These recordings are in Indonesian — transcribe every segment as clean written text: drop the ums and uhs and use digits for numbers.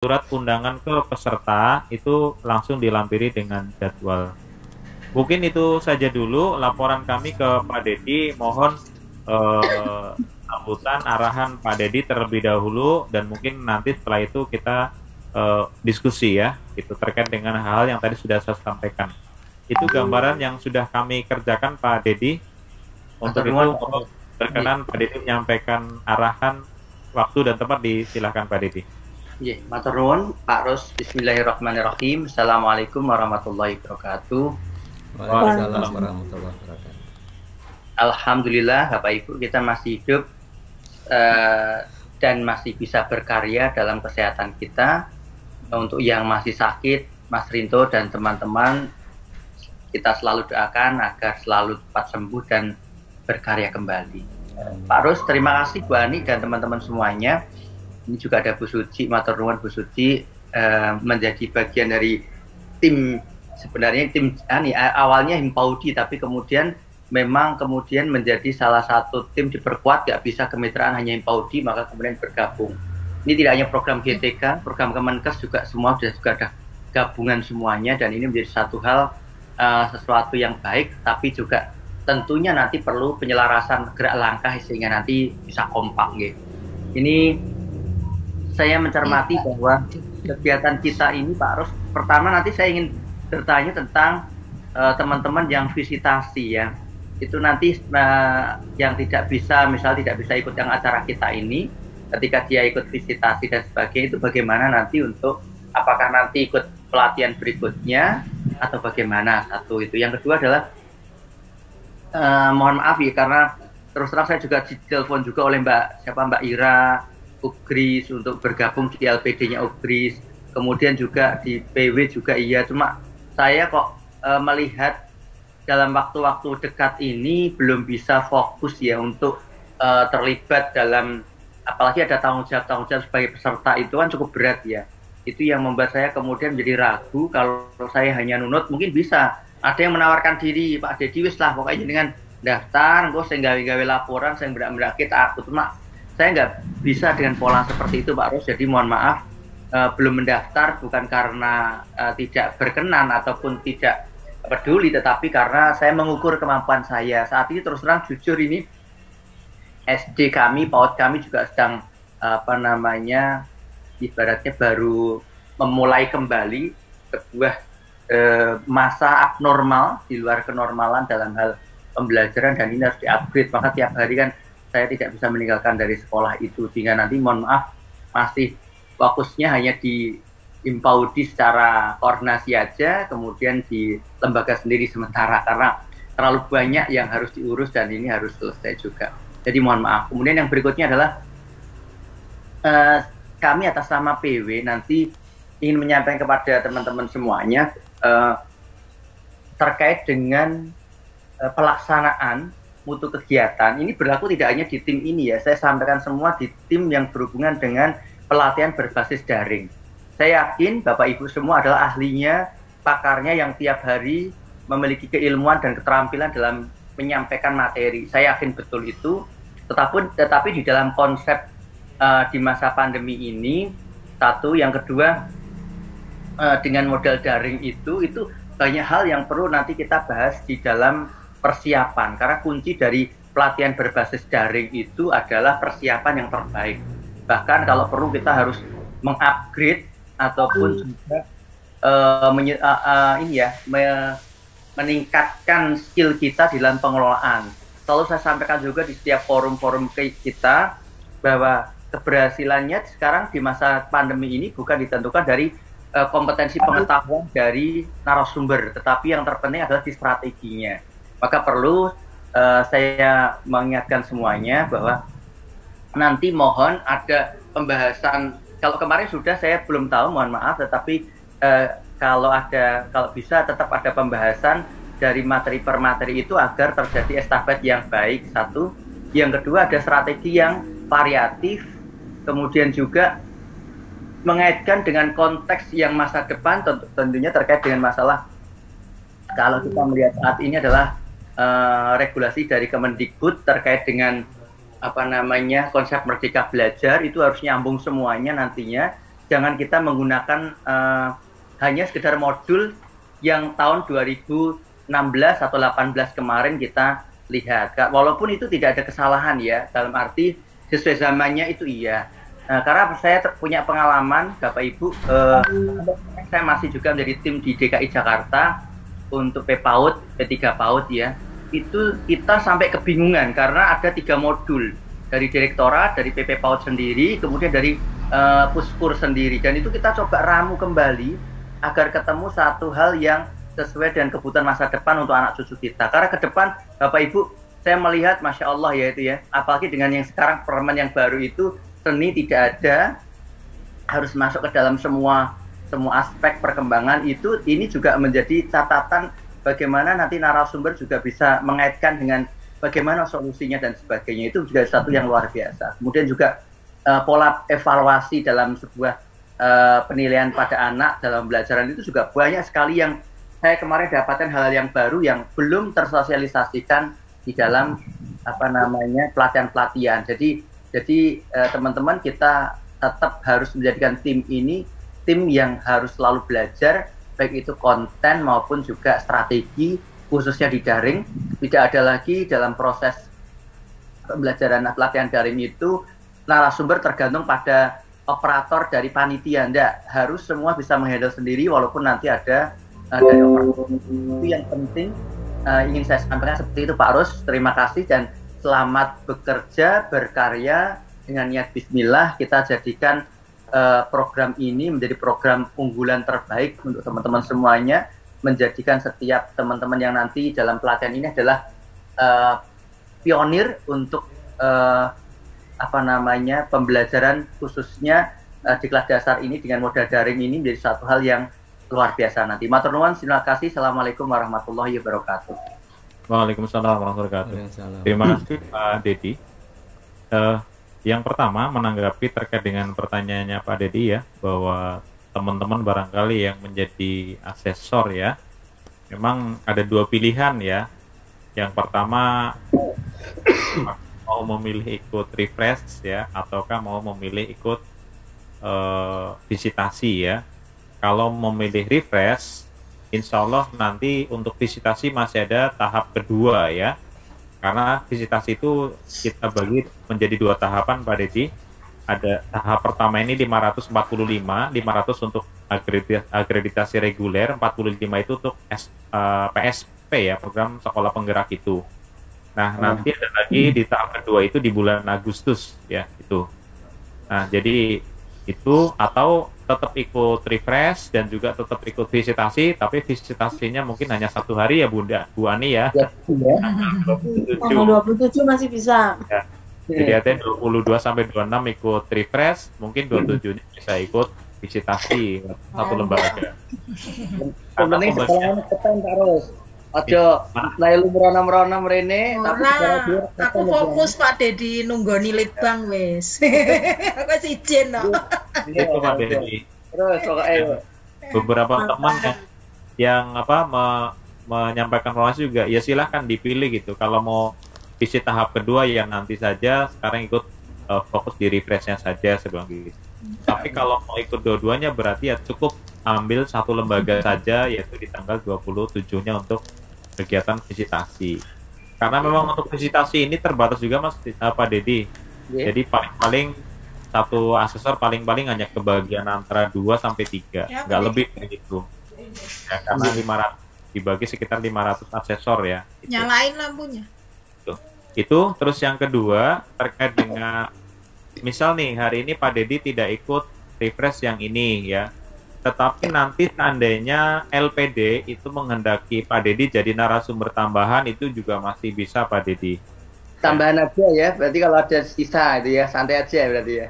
surat undangan ke peserta itu langsung dilampiri dengan jadwal. Mungkin itu saja dulu laporan kami ke Pak Dedi. Mohon sambutan arahan Pak Dedi terlebih dahulu dan mungkin nanti setelah itu kita diskusi ya, itu terkait dengan hal yang tadi sudah saya sampaikan. Itu gambaran yang sudah kami kerjakan Pak Dedi. Untuk itu berkenan Pak Dedi menyampaikan arahan waktu dan tempat, disilahkan Pak Dedi. Matur nuwun Pak Rus. Bismillahirrahmanirrahim. Assalamualaikum warahmatullahi wabarakatuh. Waalaikumsalam warahmatullahi wabarakatuh. Alhamdulillah Bapak Ibu kita masih hidup dan masih bisa berkarya dalam kesehatan kita. Untuk yang masih sakit, Mas Rinto dan teman-teman, kita selalu doakan agar selalu cepat sembuh dan berkarya kembali. Pak Rus, terima kasih Bu Ani dan teman-teman semuanya. Ini juga ada Bu Suci, matur nuwun Bu Suci, menjadi bagian dari tim, sebenarnya tim awalnya Himpaudi, tapi kemudian menjadi salah satu tim diperkuat, gak bisa kemitraan hanya Himpaudi, maka kemudian bergabung. Ini tidak hanya program GTK, program Kemenkes juga semua juga ada gabungan semuanya, dan ini menjadi satu hal sesuatu yang baik, tapi juga tentunya nanti perlu penyelarasan gerak langkah sehingga nanti bisa kompak gitu. Ini saya mencermati bahwa kegiatan kita ini Pak Ros, pertama nanti saya ingin bertanya tentang teman-teman yang visitasi ya. Itu nanti yang tidak bisa, misal tidak bisa ikut yang acara kita ini, ketika dia ikut visitasi dan sebagainya, itu bagaimana nanti untuk apakah nanti ikut pelatihan berikutnya atau bagaimana? Satu itu. Yang kedua adalah mohon maaf ya, karena terus terang saya juga ditelepon juga oleh Mbak Ira Ugris untuk bergabung di LPD-nya Ugris, kemudian juga di PW juga iya, cuma saya kok melihat dalam waktu-waktu dekat ini belum bisa fokus ya untuk terlibat dalam, apalagi ada tanggung jawab sebagai peserta, itu kan cukup berat ya. Itu yang membuat saya kemudian menjadi ragu. Kalau saya hanya nunut mungkin bisa, ada yang menawarkan diri, Pak Dedi wis lah pokoknya dengan daftar, gue saya gawe laporan, saya berak-berakit aku, cuma saya nggak bisa dengan pola seperti itu Pak Ros. Jadi mohon maaf, belum mendaftar bukan karena tidak berkenan ataupun tidak peduli, tetapi karena saya mengukur kemampuan saya. Saat ini terus terang jujur ini SD kami, PAUD kami juga sedang ibaratnya baru memulai kembali sebuah masa abnormal di luar kenormalan dalam hal pembelajaran, dan ini harus di-upgrade. Maka tiap hari kan saya tidak bisa meninggalkan dari sekolah itu, sehingga nanti mohon maaf masih fokusnya hanya di Himpaudi secara koordinasi aja, kemudian di lembaga sendiri sementara karena terlalu banyak yang harus diurus dan ini harus selesai juga. Jadi mohon maaf. Kemudian yang berikutnya adalah kami atas nama PW nanti ingin menyampaikan kepada teman-teman semuanya terkait dengan pelaksanaan mutu kegiatan. Ini berlaku tidak hanya di tim ini ya, saya sampaikan semua di tim yang berhubungan dengan pelatihan berbasis daring. Saya yakin Bapak Ibu semua adalah ahlinya, pakarnya yang tiap hari memiliki keilmuan dan keterampilan dalam menyampaikan materi. Saya yakin betul itu. Tetapi di dalam konsep di masa pandemi ini, satu, yang kedua dengan model daring itu banyak hal yang perlu nanti kita bahas di dalam persiapan, karena kunci dari pelatihan berbasis daring itu adalah persiapan yang terbaik. Bahkan kalau perlu kita harus mengupgrade ataupun juga meningkatkan skill kita di dalam pengelolaan. Selalu saya sampaikan juga di setiap forum-forum kita bahwa keberhasilannya sekarang di masa pandemi ini bukan ditentukan dari kompetensi pengetahuan dari narasumber, tetapi yang terpenting adalah di strateginya. Maka perlu saya mengingatkan semuanya bahwa nanti mohon ada pembahasan. Kalau kemarin sudah, saya belum tahu, mohon maaf, tetapi kalau bisa tetap ada pembahasan dari materi per materi itu agar terjadi estafet yang baik, satu. Yang kedua ada strategi yang variatif, kemudian juga mengaitkan dengan konteks yang masa depan, tentunya terkait dengan masalah, kalau kita melihat saat ini adalah regulasi dari Kemendikbud terkait dengan konsep Merdeka Belajar, itu harus nyambung semuanya nantinya, jangan kita menggunakan hanya sekedar modul yang tahun 2016 atau 18 kemarin kita lihat. Walaupun itu tidak ada kesalahan ya, dalam arti sesuai zamannya itu iya. Karena saya punya pengalaman, Bapak Ibu, saya masih juga menjadi tim di DKI Jakarta untuk PPAUD, P3 PAUD ya. Itu kita sampai kebingungan karena ada 3 modul dari direktorat, dari PP PAUD sendiri, kemudian dari Puspur sendiri, dan itu kita coba ramu kembali agar ketemu satu hal yang sesuai dengan kebutuhan masa depan untuk anak cucu kita. Karena ke depan, Bapak Ibu, saya melihat Masya Allah ya itu ya, apalagi dengan yang sekarang permen yang baru itu, seni tidak ada, harus masuk ke dalam semua aspek perkembangan itu. Ini juga menjadi catatan bagaimana nanti narasumber juga bisa mengaitkan dengan bagaimana solusinya dan sebagainya. Itu juga satu yang luar biasa. Kemudian juga pola evaluasi dalam sebuah penilaian pada anak dalam pembelajaran itu juga banyak sekali yang saya kemarin dapatkan hal yang baru yang belum tersosialisasikan di dalam pelatihan-pelatihan. Jadi teman-teman, kita tetap harus menjadikan tim ini tim yang harus selalu belajar, baik itu konten maupun juga strategi, khususnya di daring. Tidak ada lagi dalam proses pembelajaran pelatihan daring itu narasumber tergantung pada operator dari panitia. Nggak, harus semua bisa menghandle sendiri walaupun nanti ada dari operator. Itu yang penting ingin saya sampaikan seperti itu Pak Rus. Terima kasih dan selamat bekerja, berkarya dengan niat bismillah. Kita jadikan program ini menjadi program unggulan terbaik untuk teman-teman semuanya, menjadikan setiap teman-teman yang nanti dalam pelatihan ini adalah pionir untuk pembelajaran khususnya di kelas dasar ini dengan modal daring ini menjadi satu hal yang luar biasa nanti. Matur nuwun, terima kasih. Assalamualaikum warahmatullahi wabarakatuh. Waalaikumsalam warahmatullahi wabarakatuh. Terima kasih Pak Dedi. Yang pertama menanggapi terkait dengan pertanyaannya Pak Dedi ya, bahwa teman-teman barangkali yang menjadi asesor ya, memang ada 2 pilihan ya. Yang pertama mau memilih ikut refresh ya, ataukah mau memilih ikut visitasi ya. Kalau memilih refresh, insya Allah nanti untuk visitasi masih ada tahap kedua ya. Karena visitasi itu kita bagi menjadi 2 tahapan Pak Dedi. Ada tahap pertama ini 545, 500 untuk akreditasi reguler, 45 itu untuk PSP ya, program sekolah penggerak itu. Nah, nanti ada lagi di tahap kedua itu di bulan Agustus ya, itu. Nah, jadi itu atau tetap ikut refresh dan juga tetap ikut visitasi, tapi visitasinya mungkin hanya 1 hari ya Bu Ani ya. Tanggal 27 masih bisa. Ya. Jadi artinya 22 sampai 26 ikut refresh, mungkin 27-nya bisa ikut visitasi satu lembaga. Yang penting sekolahnya keten terus. Aja lalu merona-merona mrene tapi aku fokus Pak Dedi nunggoni litbang wis. Aku izin no. Itu Pak Dedi. Terus pokoknya beberapa teman yang menyampaikan informasi juga ya silahkan dipilih gitu. Kalau mau visit tahap kedua yang nanti saja, sekarang ikut fokus di refreshnya saja sebelum gitu. Tapi kalau mau ikut dua-duanya berarti ya cukup ambil 1 lembaga saja, yaitu di tanggal 27-nya untuk kegiatan visitasi. Karena memang untuk visitasi ini terbatas juga Mas Pak Dedi. Jadi paling-paling satu asesor paling-paling hanya kebagian antara 2 sampai 3, nggak lebih dari itu. Ya, karena 500 dibagi sekitar 500 asesor ya. Itu. Nyalain lampunya. Itu terus yang kedua terkait dengan misal nih hari ini Pak Dedi tidak ikut refresh yang ini ya. Tetapi nanti seandainya LPD itu menghendaki Pak Dedi jadi narasumber tambahan, itu juga masih bisa Pak Dedi. Tambahan aja ya, berarti kalau ada sisa itu ya, santai aja berarti ya.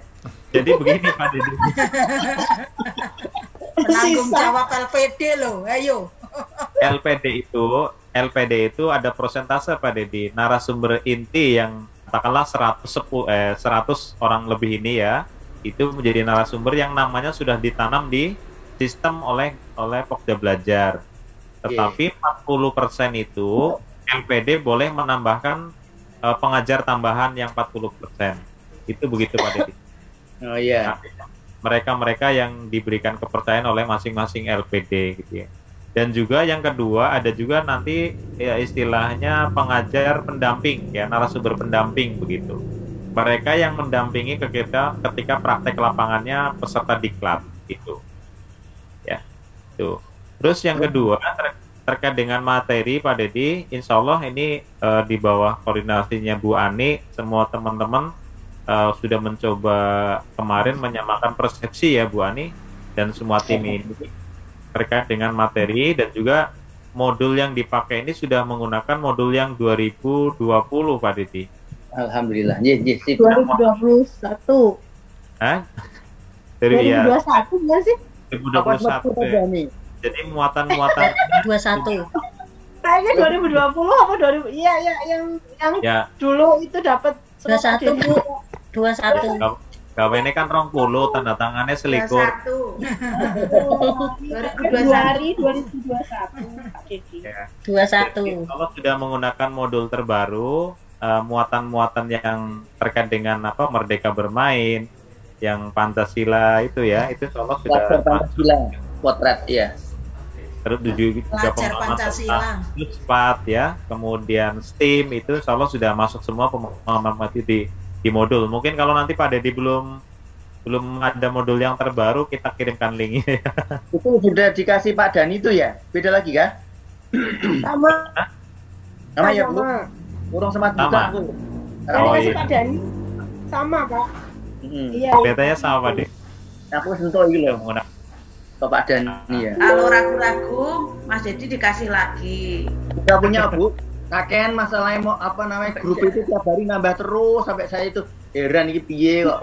Jadi begini Pak Dedi. Penanggung jawab LPD loh, ayo. LPD itu ada prosentase Pak Dedi. Narasumber inti yang katakanlah 100 orang lebih ini ya, itu menjadi narasumber yang namanya sudah ditanam di sistem oleh Pokja Belajar. Tetapi 40% itu LPD boleh menambahkan pengajar tambahan yang 40%. Itu begitu Pak Dedi. Oh iya. mereka-mereka yang diberikan kepercayaan oleh masing-masing LPD gitu ya. Dan juga yang kedua ada juga nanti ya istilahnya pengajar pendamping ya, narasumber pendamping begitu. Mereka yang mendampingi ke kita ketika praktek lapangannya peserta diklat gitu. Ya. Tuh. Terus yang kedua terkait dengan materi Pak Dedi, insya Allah ini di bawah koordinasinya Bu Ani, semua teman-teman sudah mencoba kemarin menyamakan persepsi ya Bu Ani dan semua tim ini terkait dengan materi, dan juga modul yang dipakai ini sudah menggunakan modul yang 2020 Pak Dedi. Alhamdulillah. Yes, sip. 2021. Hah? Dari ya 2021 enggak sih? 2021 ya. Jadi muatan-muatan 21. Kayaknya 2020 apa 2000? Iya, yang ya dulu itu dapat 21 Bu. 21. gawe ini kan 20 tanda tangannya selikur. 21. Februari 2021. Pak Dedi. Ya. 21. Kalau sudah menggunakan modul terbaru, muatan-muatan yang terkait dengan apa Merdeka Bermain, yang Pancasila itu ya, itu insya Allah sudah Pancasila, potret ya. terus juga Pelajar pemahaman Pancasila. tentang SPAT ya, kemudian STEAM itu insya Allah sudah masuk semua pemahaman di modul. Mungkin kalau nanti Pak Dedi belum ada modul yang terbaru, kita kirimkan linknya. Itu sudah dikasih Pak Dani itu ya? Beda lagi kah? Sama. Sama ya Bu? Kurang semat Sama. buka aku. Oh, Kasih iya. Pak Dani. Sama, Pak. Iya. Betanya sama Pak Dedi. Aku sentuh ini Yang loh, menggunakan ke Pak Dani ya. Kalau ragu-ragu, Mas Dedi dikasih lagi. Udah punya Bu. Kakean masalahnya mau apa namanya grup itu tiap hari nambah terus sampai saya itu heran ini piye kok.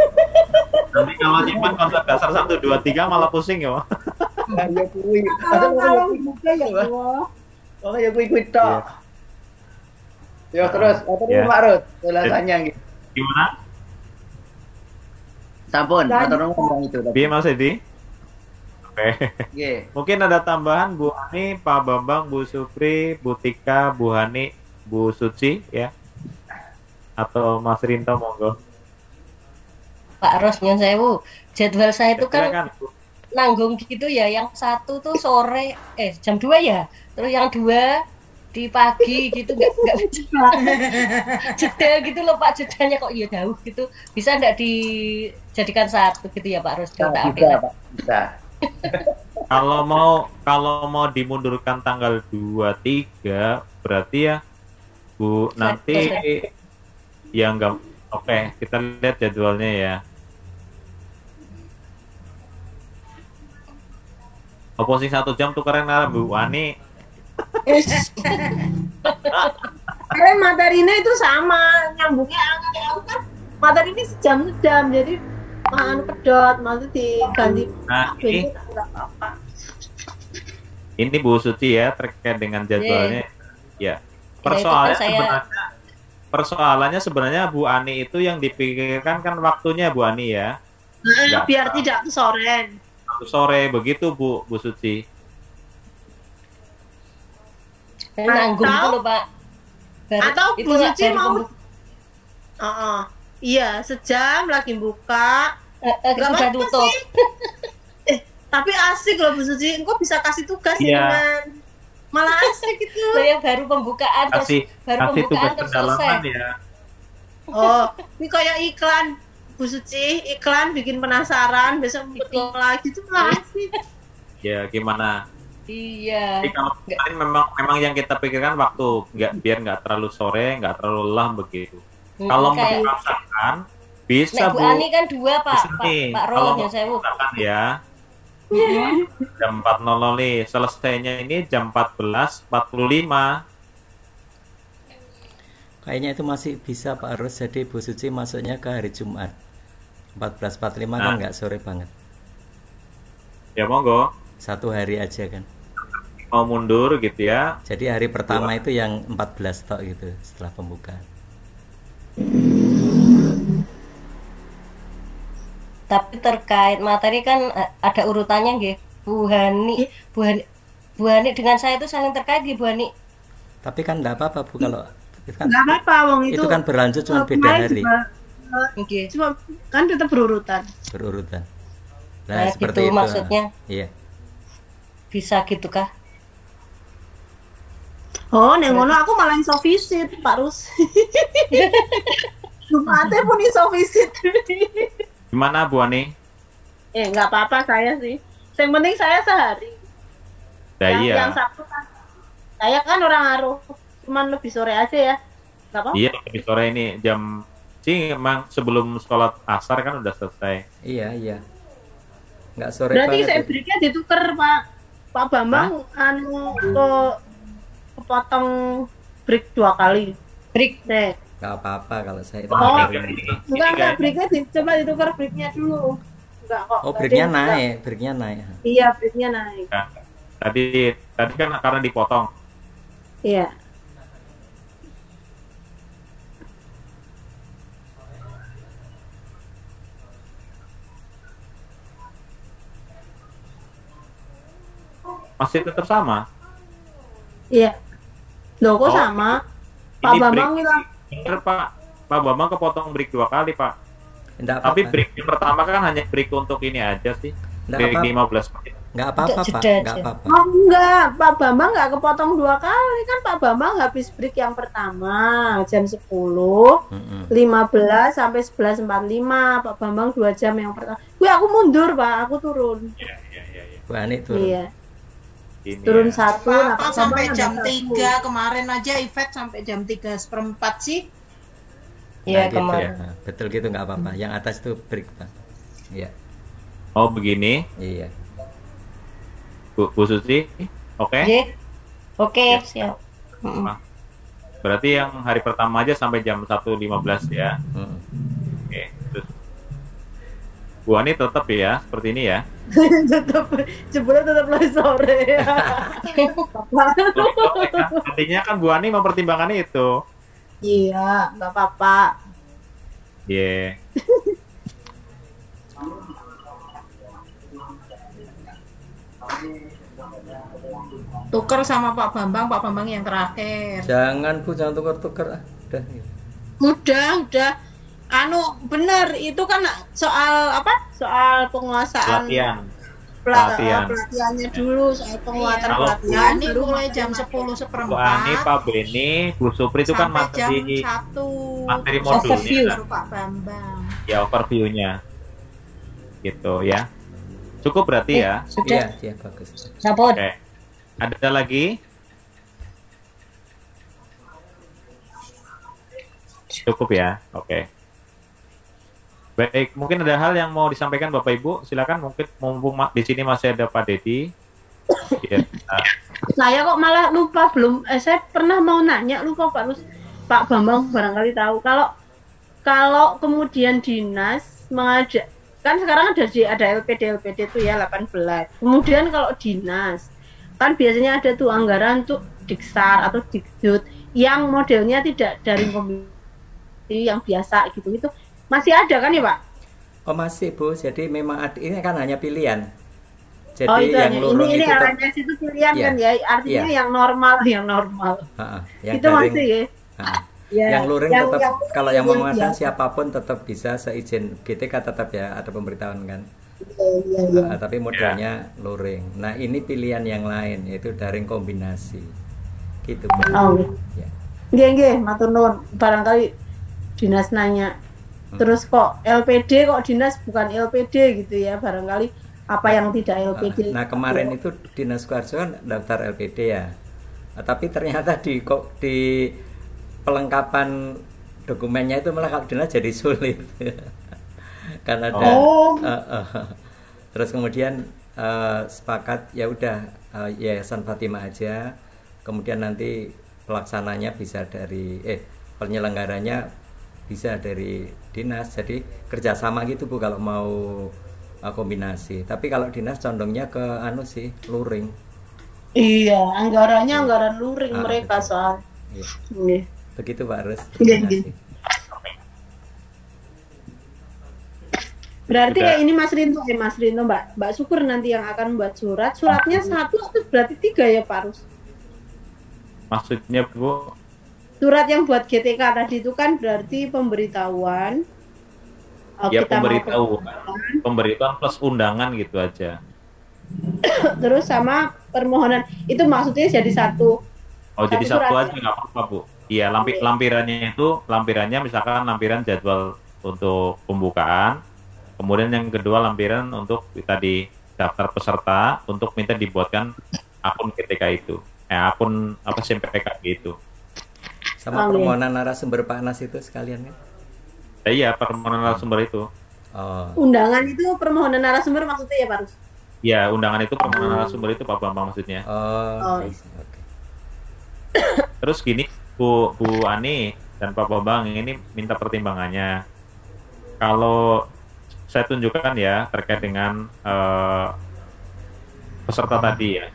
nanti kalau nyimpan konsep dasar 1, 2, 3 malah pusing ya. Nah, ya kuwi. Kalau buka ya Allah. Oh ya kuwi tok. Ya terus, Ya. Pak Rut, ulasannya gitu. Gimana? Sampun, matur nuwun ngomong itu tadi. Biar Mas Dedi? Oke. Nggih. Mungkin ada tambahan Bu Ani, Pak Bambang, Bu Supri, Bu Tika, Bu Hani, Bu Suci ya. Atau Mas Rinto monggo. Pak Ros nyun sewu. Jadwal saya itu kan Silakan, Bu. nanggung gitu ya. Yang satu tuh sore jam 2 ya. Terus yang 2 di pagi gitu nggak bisa. Jeda gitu loh Pak, jedanya kok ya jauh gitu. Bisa nggak dijadikan satu gitu ya Pak Ros? Bisa, Pak. Bisa. Kalau mau dimundurkan tanggal 23 berarti ya Bu nanti yang enggak. Oke, kita lihat jadwalnya ya. Oposisi 1 jam tuh keren lah Bu Ani. Materinya itu sama, nyambungnya aku kan materinya sejam jadi pedot, maksudnya diganti. Nah, ini Bu Suci ya terkait dengan jadwalnya. Ya. Persoalannya sebenarnya Bu Ani itu yang dipikirkan kan waktunya Bu Ani ya. Biar tidak kesoren. Sore begitu Bu Suci. Nanggung itu loh Pak. Atau itu Bu Suci baru mau pembuka. iya, sejam lagi buka. Udah apa-apa tutup. Tapi asik loh Bu Suci, engkau bisa kasih tugas Iya. dengan malah asik gitu. Loh yang baru pembukaan Kasih baru tugas pembukaan terus selesai. pendalaman ya. Oh, ini kayak iklan Bu Suci, iklan bikin penasaran, besok iklan lagi tuh malah asik. Ya gimana? Iya. Jadi kalau kemarin memang yang kita pikirkan waktu biar nggak terlalu sore, nggak terlalu lelah begitu. Kalau mau kayak- dipaksakan bisa Nek Bu Bu. Ani kan 2 Pak. Bisa nih. Pak Kalau Rol mau ya sewu. dipaksakan ya. Jam 4.00 nih, selesainya ini jam 14.45. Kayaknya itu masih bisa Pak Ros, jadi Bu Suci masuknya ke hari Jumat 14.45 kan Nah. nggak sore banget, Ya monggo, 1 hari aja kan. mau mundur gitu ya. Jadi hari pertama itu yang 14 tok gitu setelah pembukaan. Tapi terkait materi kan ada urutannya nggih. Bu Hani dengan saya itu saling terkait nggih Bu Hani. Tapi kan enggak apa-apa Bu kalau itu kan, Nggak apa-apa, Wong itu. itu kan berlanjut cuma beda kemarin hari, juga, Nggih. cuma kan tetap berurutan. berurutan. Nah, seperti gitu itu. maksudnya. Iya. Bisa gitu kah? Oh, neng ngono aku malah iso visit, Pak Rus. Jumatnya pun iso visit. Gimana Bu Ani? Nggak apa-apa saya sih. Yang penting saya sehari. Ya yang iya. Sabtu kan. Saya kan orang Aruh, cuman lebih sore aja ya. Nggak apa-apa. Iya, lebih sore ini jam sih emang sebelum sholat asar kan udah selesai. Iya, iya. Nggak sore Berarti banget saya itu. breaknya ditukar Pak Bambang anu kepotong break 2 kali. Break. Nggak apa-apa kalau saya itu. Oh, Ini enggak kayaknya- breaknya coba ditukar breaknya dulu. Enggak kok. Oh, Tadi breaknya enggak. naik, breaknya naik. Iya, breaknya naik. Nah, tadi kan karena dipotong. Iya. Masih tetap sama. Iya. Loh kok Oh, sama? Pak Ini Bambang break. bilang, Bener Pak. Pak Bambang kepotong break 2 kali Pak. Nggak Tapi apa-apa. break yang pertama kan hanya break untuk ini aja sih. Nggak Break apa-apa. 15 menit. Nggak apa-apa, Untuk Pak. jeda Nggak aja. apa-apa. oh enggak, Pak Bambang enggak kepotong 2 kali kan Pak Bambang habis break yang pertama jam 10, Mm-mm. 15 sampai 11.45. Pak Bambang 2 jam yang pertama. Wih, aku mundur, Pak. Aku turun. Iya. Bu Ani turun. Iya. Ini Turun ya. 1, nah Apa Pak sampai Bambang jam ada 3 kemarin aja Ifat sampai jam 3:04 sih. Iya, Nah, gitu kemarin. ya. Nah, betul gitu nggak apa-apa. Yang atas itu break, Pak. Iya, Oh begini, iya. Bu Susi. Oke. Iya. Oke, Ya. siap. Nah, berarti yang hari pertama aja sampai jam 1.15 ya. Mm. Oke. Terus Bu Ani tetap ya seperti ini ya. tetap jebulnya tetap lagi sore. Artinya kan Bu Ani mempertimbangkannya itu. Iya, nggak apa-apa. Iya. Tuker sama Pak Bambang yang terakhir. Jangan Bu, jangan tuker-tuker. Ah, udah. Udah. Anu bener itu kan soal apa? Soal penguasaan Pelatihan. Pelatihan. pelatihannya dulu soal penguatan Kalau pelatihan. ini baru mulai jam materi. 10:04 Bu Ani, Pak Beni, Bu Supri itu kan sampai jam materi 1. materi Overview. modulnya. Baru Pak Bambang. Ya overview-nya. Gitu ya. Cukup berarti ya. Sudah. Iya, iya bagus. Sabun. Oke. Ada lagi? Cukup ya. Oke. Baik, mungkin ada hal yang mau disampaikan Bapak Ibu, silakan. Mungkin mumpung di sini masih ada Pak Dedi. Ya, Saya kok malah lupa belum. Saya pernah mau nanya lupa Pak Bambang barangkali tahu kalau kemudian dinas mengajak kan sekarang ada LPD itu ya 18. Kemudian kalau dinas kan biasanya ada tuh anggaran untuk Diksar atau Dikdut yang modelnya tidak dari komisi yang biasa gitu masih ada kan ya Pak? Oh masih Bu, jadi memang ini kan hanya pilihan. Jadi Oh itu yang hanya lurung ini itu RNS itu pilihan Iya. kan ya artinya Iya. yang normal yang itu daring, masih ya. Ya, yang luring yang- tetap yang- kalau yang yang mengatakan biasa. siapapun tetap bisa seizin GTK tetap ya ada pemberitahuan kan. Iya. Tapi modelnya luring. Nah ini pilihan yang lain yaitu daring kombinasi. Gitu Bu. Oh, Ya. nggih, matur nuwun. Barangkali dinas nanya. Terus kok LPD kok dinas bukan LPD gitu ya, barangkali apa yang tidak LPD. Nah kemarin itu Dinas Koharjo kan daftar LPD ya. Nah, tapi ternyata di pelengkapan dokumennya itu malah kalau dinas jadi sulit. Kan ada Oh. terus kemudian sepakat ya udah Yayasan Fatimah aja. Kemudian nanti pelaksananya bisa dari penyelenggaranya bisa dari dinas. Jadi kerjasama gitu Bu kalau mau kombinasi. Tapi kalau dinas condongnya ke sih luring. Iya, anggarannya anggaran luring Ah, mereka betul. soal. Iya. Nggih. Begitu Pak Rus. Iya, Terima iya. kasih. Berarti Sudah. ini Mas Rinto Mbak Syukur nanti yang akan buat suratnya 1 atau berarti 3 ya Pak Rus? maksudnya Bu, Surat yang buat GTK tadi itu kan berarti pemberitahuan Ya kita mau pemberitahuan plus undangan gitu aja. terus sama permohonan itu maksudnya jadi satu. Oh, jadi satu surat. aja nggak apa-apa, Bu. Iya, Oke. lampirannya misalkan lampiran jadwal untuk pembukaan, kemudian yang kedua lampiran untuk tadi daftar peserta untuk minta dibuatkan akun GTK itu, akun apa SIM PKB itu. Sama Oke. permohonan narasumber Pak Anas itu sekalian kan? Iya, permohonan narasumber itu. Oh, Undangan itu permohonan narasumber maksudnya ya Pak Rus? Ya, undangan itu permohonan narasumber itu Pak Bambang maksudnya. Oh, oke. Oke. Terus gini, Bu Ani dan Pak Bambang ini minta pertimbangannya. Kalau saya tunjukkan ya terkait dengan peserta tadi ya.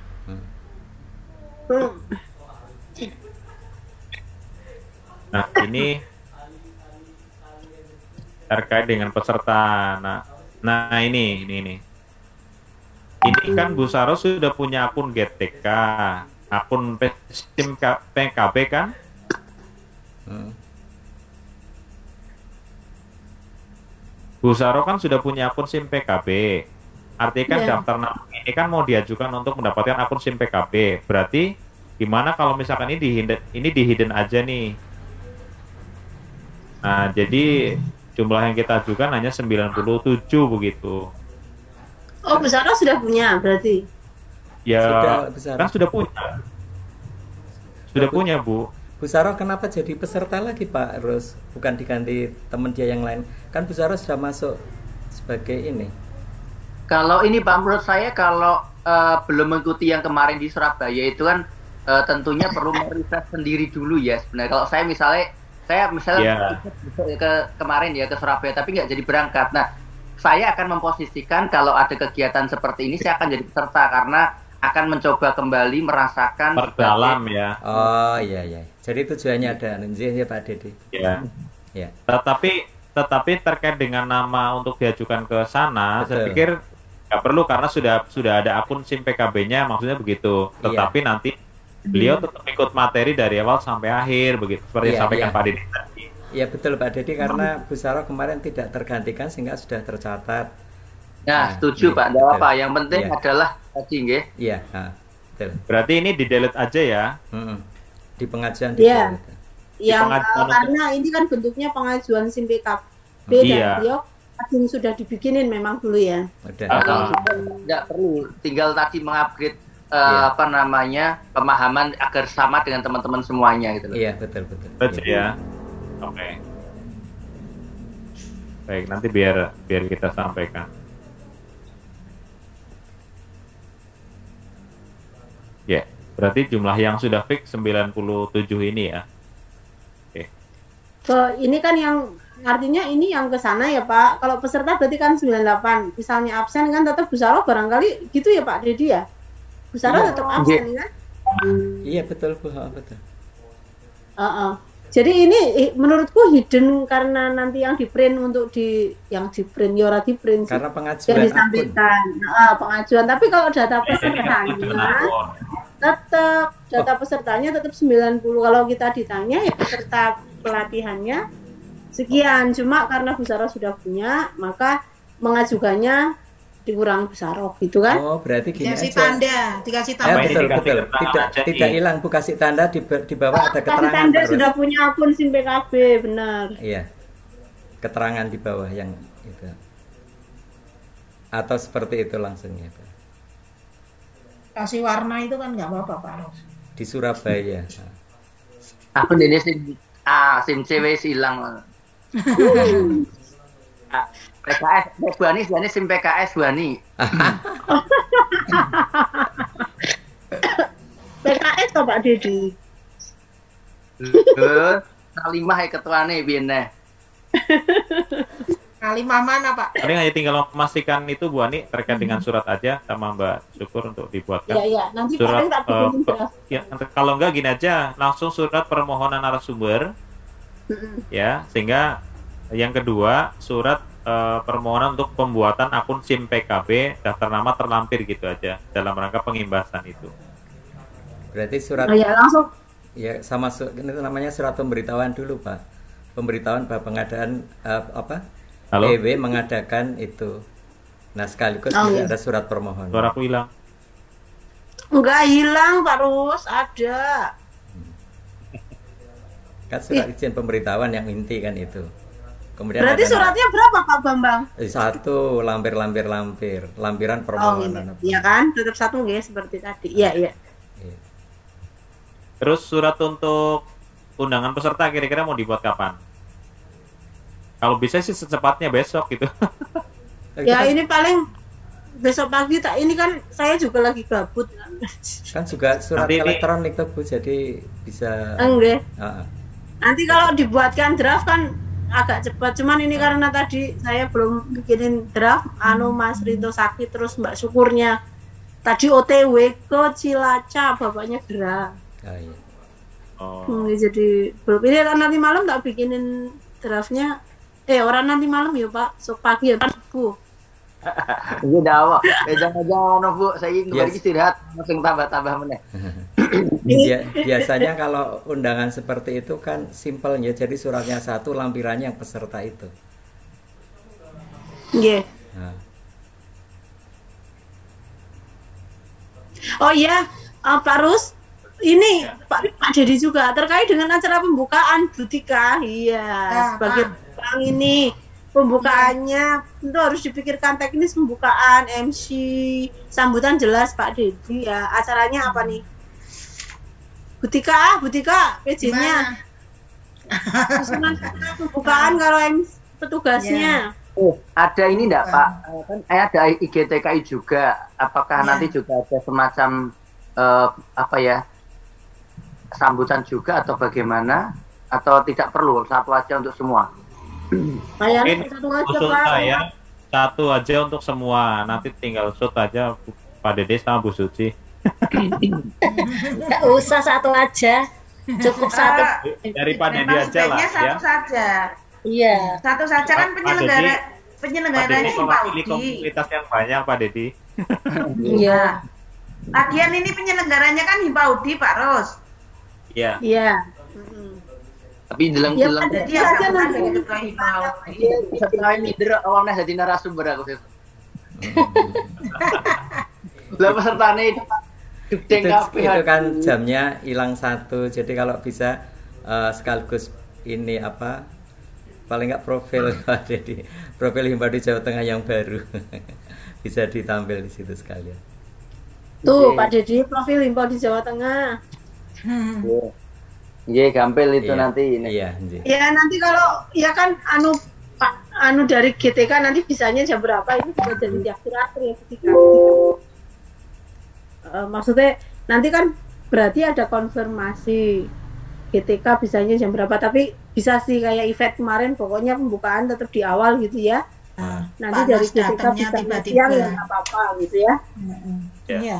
Hmm. Nah, ini terkait dengan peserta. Nah ini. Ini kan Bu Saro sudah punya akun GTK, akun SIM PKB kan? Bu Saro kan sudah punya akun SIM PKB. Artinya kan Iya. daftar nama ini kan mau diajukan untuk mendapatkan akun SIM PKB. Berarti gimana kalau misalkan ini di hidden aja nih? Nah, jadi jumlah yang kita ajukan hanya 97 begitu. Oh, Bu Sarah sudah punya berarti. Ya, Sudah, Bu Sarah. kan sudah punya. Sudah punya, Bu. Bu Saro kenapa jadi peserta lagi Pak Rus? Bukan diganti teman dia yang lain. Kan Bu Saro sudah masuk sebagai ini. Kalau ini Pak, menurut saya kalau belum mengikuti yang kemarin di Surabaya itu kan tentunya perlu meriset sendiri dulu ya sebenarnya. Kalau saya misalnya Yeah. kemarin ya ke Surabaya tapi nggak jadi berangkat. Nah, saya akan memposisikan kalau ada kegiatan seperti ini saya akan jadi peserta karena akan mencoba kembali merasakan Perdalam ya. Oh iya. Jadi tujuannya ada anjing ya Pak Dedi. Ya. Ya. Tetapi terkait dengan nama untuk diajukan ke sana, saya Betul. pikir nggak perlu karena sudah ada akun SIM PKB-nya, maksudnya begitu. Tetapi nanti beliau tetap ikut materi dari awal sampai akhir, begitu seperti Iya, sampaikan iya. Pak Didi tadi. Iya betul Pak Dedi karena Bu Saro kemarin tidak tergantikan sehingga sudah tercatat. Nah, setuju iya, Pak, enggak betul. apa. Yang penting Iya. adalah tadi nggih. Iya, betul. Berarti ini di delete aja ya. Di pengajuan Iya. gitu. Yang pengajuan karena ini kan bentuknya pengajuan SIM PKB Iya. dan beliau langsung sudah dibikinin memang dulu ya. Udah. Kalau sudah tidak perlu, tinggal tadi mengupgrade Iya. apa namanya pemahaman agar sama dengan teman-teman semuanya gitu loh. Iya, betul. Baca Iya. ya. Oke. Baik, nanti biar kita sampaikan. Ya, berarti jumlah yang sudah fix 97 ini ya. Ini kan yang artinya ini yang ke sana ya Pak. Kalau peserta berarti kan 98. Misalnya absen kan tetap Bu Saro barangkali gitu ya Pak Dedi ya. Bu Saro Iya. tetap absen kan? Iya, betul Bu, betul. Jadi ini menurutku hidden karena nanti yang di print untuk yang di print ya ora di print sih. Karena Yang pengajuan akun. disampaikan pengajuan. Tapi kalau data pesertanya tetap data pesertanya tetap 90. Kalau kita ditanya ya peserta pelatihannya sekian. Cuma karena Bu Saro sudah punya, maka mengajukannya dikurang Bu Saro gitu kan? Oh, berarti gini Dikasih aja. tanda, dikasih tanda. Apa ini Betul. dikasih keterangan aja Tidak nih? hilang Bu kasih tanda di bawah ada Kasih keterangan tanda terus. sudah punya akun SIM PKB, benar. Iya. Keterangan di bawah yang itu. Atau seperti itu langsung ya, Pak. Kasih warna itu kan nggak apa-apa Pak. Di Surabaya. Akun ini SIM cewek hilang. PKS, Buani SIM PKS Buani. PKS toh Pak Dedi. Salimah ya ketuane biyen neh. Kalimah mana Pak? Paling hanya tinggal memastikan itu Bu Ani terkait dengan surat aja sama Mbak Syukur untuk dibuatkan. Iya, nanti Surat paling tak bikinin draft. kalau enggak gini aja, langsung surat permohonan narasumber. Ya, sehingga yang kedua surat permohonan untuk pembuatan akun SIM PKB daftar nama terlampir gitu aja dalam rangka pengimbasan itu. Berarti surat Oh ya, langsung ya sama ini namanya surat pemberitahuan dulu, Pak. Pemberitahuan bahwa pengadaan Halo? EW mengadakan itu. Nah, sekaligus Oh, juga iya. ada surat permohonan. Suaraku hilang. Enggak hilang, Pak Rus, ada. Kan surat izin pemberitahuan yang inti kan itu. Kemudian Berarti ada suratnya berapa Pak Bambang? satu lampiran Oh, permohonan. ini. Iya kan? Tetap satu ya seperti tadi. Iya, iya. Iya. Terus surat untuk undangan peserta kira-kira mau dibuat kapan? Kalau bisa sih secepatnya besok gitu. Ya ini paling besok pagi tak ini kan saya juga lagi gabut. Kan juga surat Nanti ini- elektronik tuh Bu, jadi bisa Enggak. Ah, Nanti kalau dibuatkan draft kan agak cepat. Cuman ini karena tadi saya belum bikinin draft, Mas Rinto sakit terus Mbak Syukurnya tadi OTW ke Cilacap, bapaknya gerah. iya. Oh. Jadi belum ini kan nanti malam tak bikinin draftnya. Orang nanti malam ya Pak, sok pagi ya Pak subuh. Iya dawa. Jangan Bu, saya ingin kembali Yes. istirahat langsung tambah meneh. Biasanya kalau undangan seperti itu kan simpel ya, jadi suratnya satu, lampirannya yang peserta itu. Nggih. Nah, Oh iya, Pak Rus, ini Pak Dedi juga terkait dengan acara pembukaan Butika. Iya, sebagai orang ini pembukaannya tentu harus dipikirkan teknis pembukaan, MC, sambutan jelas Pak Dedi ya. Acaranya apa nih? Butika, PJ-nya. Susunan pembukaan kalau MC petugasnya. Oh, ada ini enggak Pak? Kan ada IGTKI juga. Apakah nanti juga ada semacam apa ya? Sambutan juga atau bagaimana? Atau tidak perlu satu aja untuk semua? Kayaknya Mungkin satu aja usul Pak. saya satu aja untuk semua. Nanti tinggal shoot aja Pak Dede sama Bu Suci. Nggak usah satu aja, cukup satu. Dari Pak Dede Memang aja lah sebaiknya satu ya. saja. Iya. Satu saja kan Pak Dedi penyelenggaranya mewakili Himpaudi. komunitas yang banyak Pak Dedi. Iya. Lagian ini penyelenggaranya kan Himpaudi Pak Ros. Iya. Iya. Tapi jelang-jelang Ya, Jadi Bisa yang aja pernah nanti. jadi ketua Himpaudi. setelah ini awalnya jadi narasumber aku sih. Lah pesertane gede kabeh. itu kan jamnya hilang satu, jadi kalau bisa sekaligus ini apa, paling nggak profil jadi profil Himpaudi Jawa Tengah yang baru bisa ditampil di situ sekalian. Tuh Oke. Pak Dedi profil Himpaudi Jawa Tengah. Iya, gampil itu Iya, nanti ini. iya nggih. Ya nanti kalau ya kan Pak dari GTK nanti bisanya jam berapa ini bisa jadi di akhir-akhir ya ketika maksudnya nanti kan berarti ada konfirmasi GTK bisanya jam berapa, tapi bisa sih kayak event kemarin pokoknya pembukaan tetap di awal gitu ya. Nanti Pak dari Nas GTK datangnya bisa tiba-tiba. siang ya nggak apa-apa gitu ya. Ya. Iya.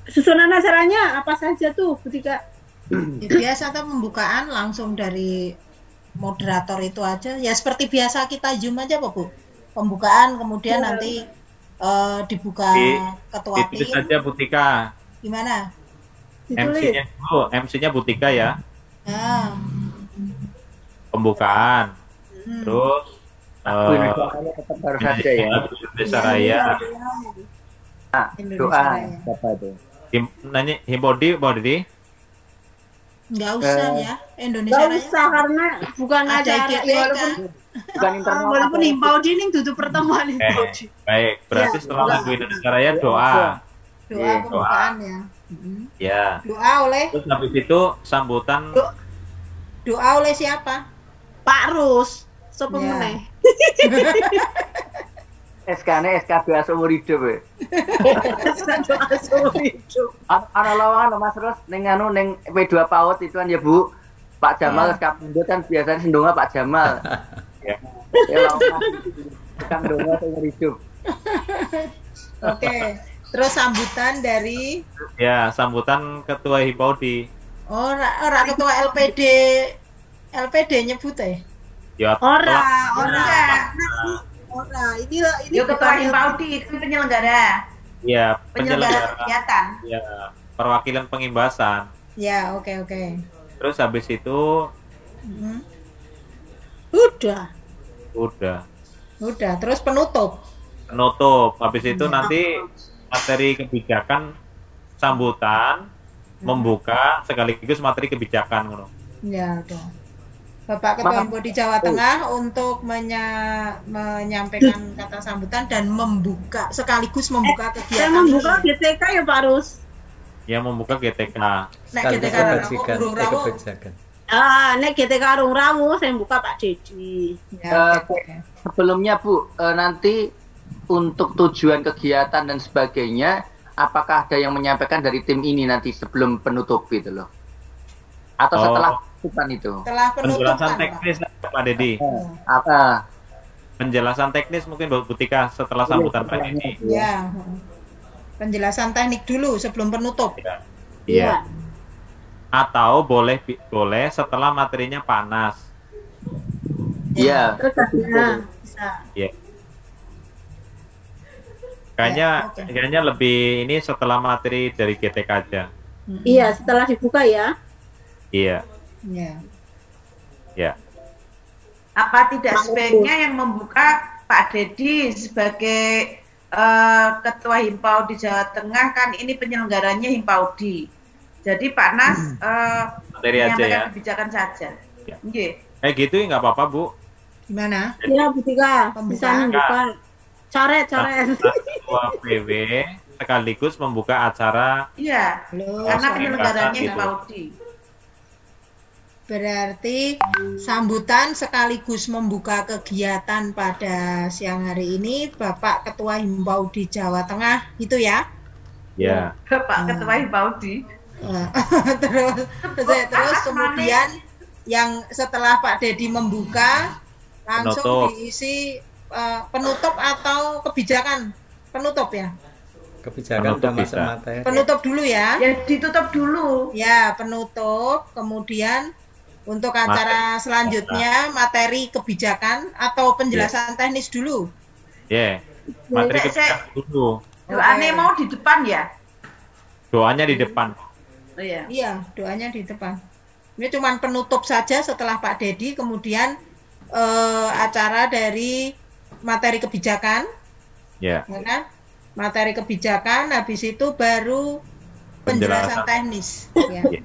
Susunan acaranya apa saja tuh ketika Ya, biasa tuh pembukaan langsung dari moderator itu aja. Ya seperti biasa kita Zoom aja Pak Bu. Pembukaan kemudian nanti dibuka ketua Ditulis tim. saja Butika. Gimana? ditulis? MC-nya dulu, MC-nya Butika ya. Nah, Pembukaan. Terus Indonesia tetap harus ada ya. Indonesia Raya. Indonesia Doa Raya. siapa itu? Nanya Himpaudi Pak Dede. Nggak usah ya. Indonesia Nggak Raya. usah karena bukan Ada acara IGTK. ya, walaupun Bukan internal. walaupun Himpaudi ini duduk pertemuan Himpaudi. Baik, berarti Ya, setelah doa. lagu Indonesia Raya doa. Doa Iya, pembukaan ya. Ya. Doa oleh Terus habis itu sambutan doa oleh siapa? Pak Rus, sopo Ya. meneh. SK-nya SK doa seumur hidup ya. Doa seumur hidup. Ana lawangan Mas Ros ning anu ning P2 PAUD itu kan ya Bu. Pak Jamal SK Pindho kan biasanya sendonga Pak Jamal. Ya. Ya lawangan tukang donga seumur hidup. Oke. Terus sambutan dari ya sambutan ketua Himpaudi. ora ketua LPD nyebut ya. Ya, Ora. Ini Yo ketua Himpaudi itu penyelenggara. ya Penyelenggara penyelenggara. kegiatan. Ya, perwakilan pengimbasan. Ya, oke. Terus habis itu Mhm. udah. Udah. Udah, terus penutup. Penutup. Habis itu nanti materi kebijakan sambutan, membuka sekaligus materi kebijakan ngono. Ya, udah. Bapak Ketua Himpunan di Jawa Tengah untuk menyampaikan kata sambutan dan sekaligus membuka Saya kegiatan membuka ini. GTK ya Pak Rus. Yang membuka GTK. Nek Sekaligus GTK Rawo, kebijakan, Burung Rawo. kebijakan. Nek GTK Rung Rawu saya buka Pak Dedi. Ya, oke. Sebelumnya Bu, nanti untuk tujuan kegiatan dan sebagainya, apakah ada yang menyampaikan dari tim ini nanti sebelum penutup gitu loh? Atau setelah penutupan itu? Setelah Penjelasan penutupan, Pak. teknis Pak Dedi. Apa? Penjelasan teknis mungkin Bu Tika setelah sambutan Pak Dedi. Ya. Penjelasan teknik dulu sebelum penutup. Iya. Atau boleh setelah materinya panas. Iya. Terus akhirnya bisa. Iya. Kayaknya lebih ini setelah materi dari GTK aja. Iya, setelah dibuka ya. Iya. Ya. Ya. Apa tidak sebaiknya yang membuka Pak Dedi sebagai Ketua Himpau di Jawa Tengah, kan ini penyelenggaranya Himpaudi. Jadi Pak Nas Materi aja ya. menyampaikan kebijakan saja. Ya. Nggih. Gitu nggak apa-apa Bu. Gimana? Ya, Bu Tika, bisa Pembukaan. membuka. Coret. Ketua PW sekaligus membuka acara. Iya, Halo, karena sorry. penyelenggaranya Gitu. Himpaudi. Berarti sambutan sekaligus membuka kegiatan pada siang hari ini Bapak Ketua Himpau di Jawa Tengah, itu ya? Ya. Pak Ketua Himpaudi. terus kemudian yang setelah Pak Dedi membuka langsung Penutup. diisi penutup atau kebijakan penutup ya? Kebijakan Penutup udah masuk bisa. materi. Penutup dulu ya? Ya ditutup dulu. Ya, penutup. Kemudian untuk acara selanjutnya materi kebijakan atau penjelasan teknis dulu. Ya. Materi Saya- kebijakan dulu. Doanya mau di depan ya? Doanya di depan. Oh, iya. Iya, doanya di depan. Ini cuma penutup saja setelah Pak Dedi, kemudian acara dari materi kebijakan, Ya. ya kan? Materi kebijakan, habis itu baru penjelasan teknis. Ya. Ya.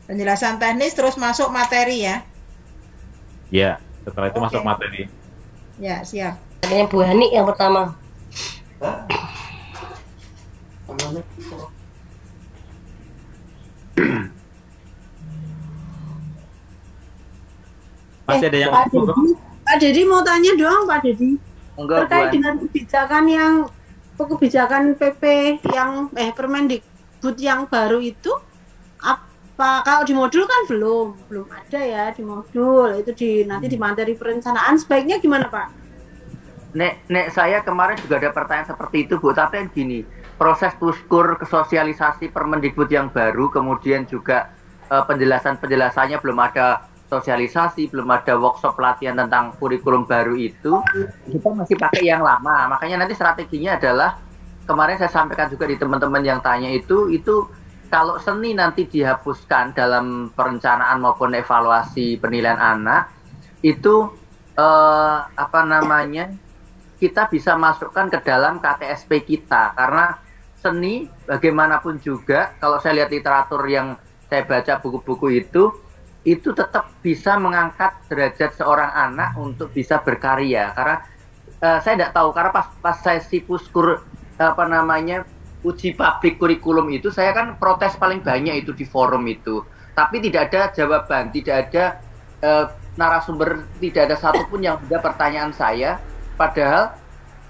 Penjelasan teknis terus masuk materi ya. Ya. Setelah itu Oke. masuk materi. Ya, siap. Adanya Bu Hani yang pertama. Masih ada yang Pak Dedi mau tanya doang Pak Dedi. Enggak, Terkait Bu. dengan kebijakan PP yang Permendikbud yang baru itu, apa kalau di modul kan belum ada ya di modul itu nanti di materi perencanaan sebaiknya gimana Pak? Nek saya kemarin juga ada pertanyaan seperti itu Bu, tapi yang gini, proses puskur kesosialisasi Permendikbud yang baru, kemudian juga penjelasannya belum ada sosialisasi, belum ada workshop pelatihan tentang kurikulum baru itu, kita masih pakai yang lama. Makanya nanti strateginya adalah, kemarin saya sampaikan juga di teman-teman yang tanya itu kalau seni nanti dihapuskan dalam perencanaan maupun evaluasi penilaian anak, itu kita bisa masukkan ke dalam KTSP kita, karena seni bagaimanapun juga, kalau saya lihat literatur yang saya baca buku-buku itu tetap bisa mengangkat derajat seorang anak untuk bisa berkarya. Karena saya tidak tahu, karena pas sesi puskur uji publik kurikulum itu, saya kan protes paling banyak itu di forum itu, tapi tidak ada jawaban, tidak ada narasumber, tidak ada satupun yang ada pertanyaan saya. Padahal